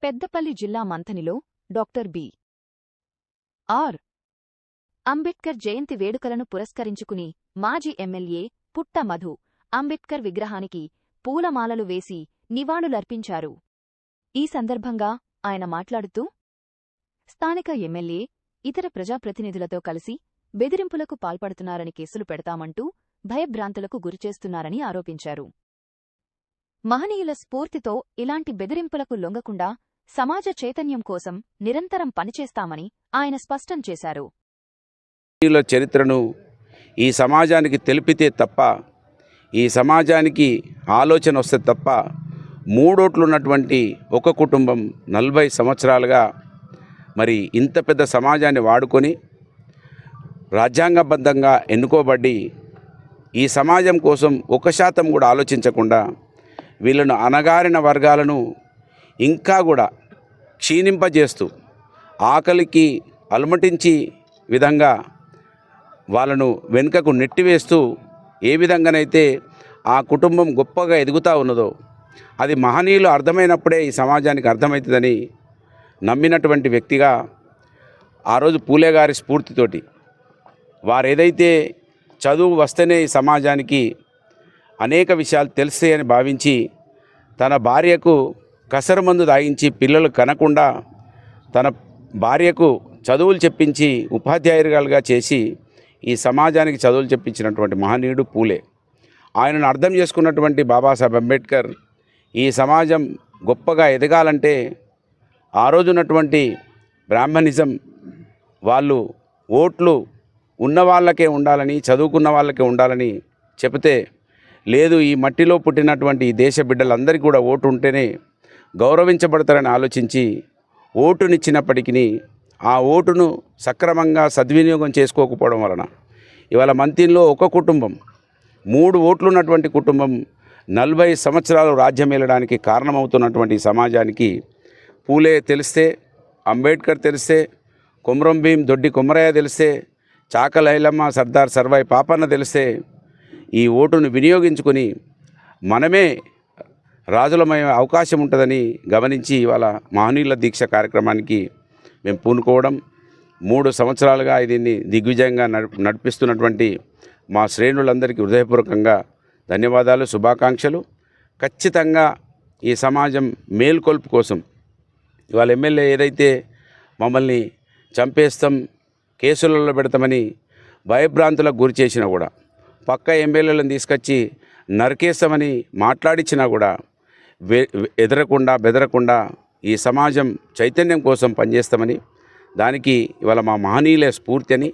పెద్దపల్లి జిల్లా మంథనిలో doctor B.R.. Ambedkar జయంతి వేడుకలను పురస్కరించుకుని మాజీ ఎమ్మెల్యే పుట్ట మధు అంబేడ్కర్ విగ్రహానికి పూలమాలలు వేసి నివాళులర్పించారు. ఈ సందర్భంగా ఆయన మాట్లాడుతూ స్థానిక ఎమ్మెల్యే ఇతర ప్రజాప్రతినిధులతో కలిసి బెదిరింపులకు పాల్పడుతున్నారని కేసులు పెడతామంటూ భయభ్రాంతులకు గురిచేస్తున్నారని ఆరోపించారు. మహనీయుల స్ఫూర్తితో ఇలాంటి బెదిరింపులకు లొంగకుండా సమాజ చైతన్యం కోసం నిరంతరం పనిచేస్తామని ఆయన స్పష్టం చేశారు. మహనీయుల చరిత్రను ఈ సమాజానికి తెలిపితే తప్ప, ఈ సమాజానికి ఆలోచన వస్తే తప్ప, మూడోట్లున్నటువంటి ఒక కుటుంబం 40 సంవత్సరాలుగా మరి ఇంత పెద్ద సమాజాన్ని వాడుకొని రాజ్యాంగబద్ధంగా ఎన్నుకోబడి ఈ సమాజం కోసం 1% కూడా ఆలోచించకుండా వీళ్ళను అణగారిన వర్గాలను ఇంకా కూడా క్షీణింపజేస్తూ ఆకలికి అలమటించి విధంగా వాళ్ళను వెనుకకు నెట్టివేస్తూ ఏ విధంగానైతే ఆ కుటుంబం గొప్పగా ఎదుగుతూ ఉన్నదో అది మహనీయులు అర్థమైనప్పుడే ఈ సమాజానికి అర్థమవుతుందని నమ్మినటువంటి వ్యక్తిగా ఆ రోజు పూలే గారి స్ఫూర్తితోటి వారు ఏదైతే చదువు వస్తేనే ఈ సమాజానికి అనేక విషయాలు తెలుస్తాయని భావించి తన భార్యకు కసరమందు తాగించి పిల్లలు కనకుండా తన భార్యకు చదువులు చెప్పించి ఉపాధ్యాయురాలుగా చేసి ఈ సమాజానికి చదువులు చెప్పించినటువంటి మహనీయుడు పూలే. ఆయనను అర్థం చేసుకున్నటువంటి బాబాసాహెబ్ అంబేద్కర్ ఈ సమాజం గొప్పగా ఎదగాలంటే ఆ రోజున్నటువంటి బ్రాహ్మణిజం వాళ్ళు ఓట్లు ఉన్నవాళ్ళకే ఉండాలని, చదువుకున్న వాళ్ళకే ఉండాలని చెబితే, లేదు ఈ మట్టిలో పుట్టినటువంటి ఈ దేశ బిడ్డలందరికీ కూడా ఓటు ఉంటేనే గౌరవించబడతారని ఆలోచించి ఓటునిచ్చినప్పటికీ ఆ ఓటును సక్రమంగా సద్వినియోగం చేసుకోకపోవడం వలన ఇవాళ మంథనిలో ఒక కుటుంబం 3 ఓట్లు ఉన్నటువంటి కుటుంబం 40 సంవత్సరాలు రాజ్యం ఏలడానికి కారణమవుతున్నటువంటి సమాజానికి పూలే తెలిస్తే, అంబేద్కర్ తెలిస్తే, కొమరం భీం దొడ్డి కొమరయ్య తెలిస్తే, చాకల ఐలమ్మ సర్దార్ సర్వాయి పాపన్న తెలిస్తే ఈ ఓటును వినియోగించుకొని మనమే రాజులమయ్యే అవకాశం ఉంటుందని గమనించి ఇవాళ మహనీయుల దీక్ష కార్యక్రమానికి మేము పూనుకోవడం 3 సంవత్సరాలుగా దీన్ని దిగ్విజయంగా నడిపిస్తున్నటువంటి మా శ్రేణులందరికీ హృదయపూర్వకంగా ధన్యవాదాలు, శుభాకాంక్షలు. ఖచ్చితంగా ఈ సమాజం మేల్కొల్పు కోసం ఇవాళ ఎమ్మెల్యే ఏదైతే మమ్మల్ని చంపేస్తాం, కేసులలో పెడతామని భయభ్రాంతులకు గురి చేసినా కూడా, పక్క ఎమ్మెల్యేలను తీసుకొచ్చి నరికేస్తామని మాట్లాడించినా కూడా బెదరకుండా ఈ సమాజం చైతన్యం కోసం పనిచేస్తామని, దానికి ఇవాళ మా మహనీయులే స్ఫూర్తి అని,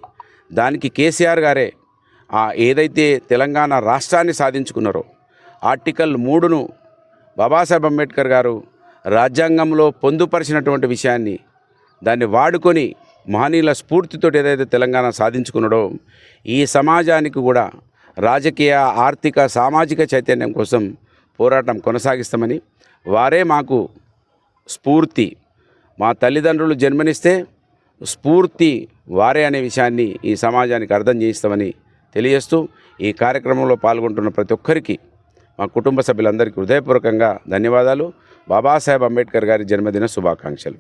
దానికి కేసీఆర్ గారే ఏదైతే తెలంగాణ రాష్ట్రాన్ని సాధించుకున్నారో ఆర్టికల్ 3ను బాబాసాహెబ్ అంబేద్కర్ గారు రాజ్యాంగంలో పొందుపరిచినటువంటి విషయాన్ని దాన్ని వాడుకొని మహనీయుల స్ఫూర్తితో ఏదైతే తెలంగాణ సాధించుకున్నాడో ఈ సమాజానికి కూడా రాజకీయ, ఆర్థిక, సామాజిక చైతన్యం కోసం పోరాటం కొనసాగిస్తామని, వారే మాకు స్ఫూర్తి, మా తల్లిదండ్రులు జన్మనిస్తే స్ఫూర్తి వారే అనే విషయాన్ని ఈ సమాజానికి అర్థం చేయిస్తామని తెలియజేస్తూ ఈ కార్యక్రమంలో పాల్గొంటున్న ప్రతి ఒక్కరికి మా కుటుంబ సభ్యులందరికీ హృదయపూర్వకంగా ధన్యవాదాలు. బాబాసాహెబ్ అంబేద్కర్ గారి జన్మదిన శుభాకాంక్షలు.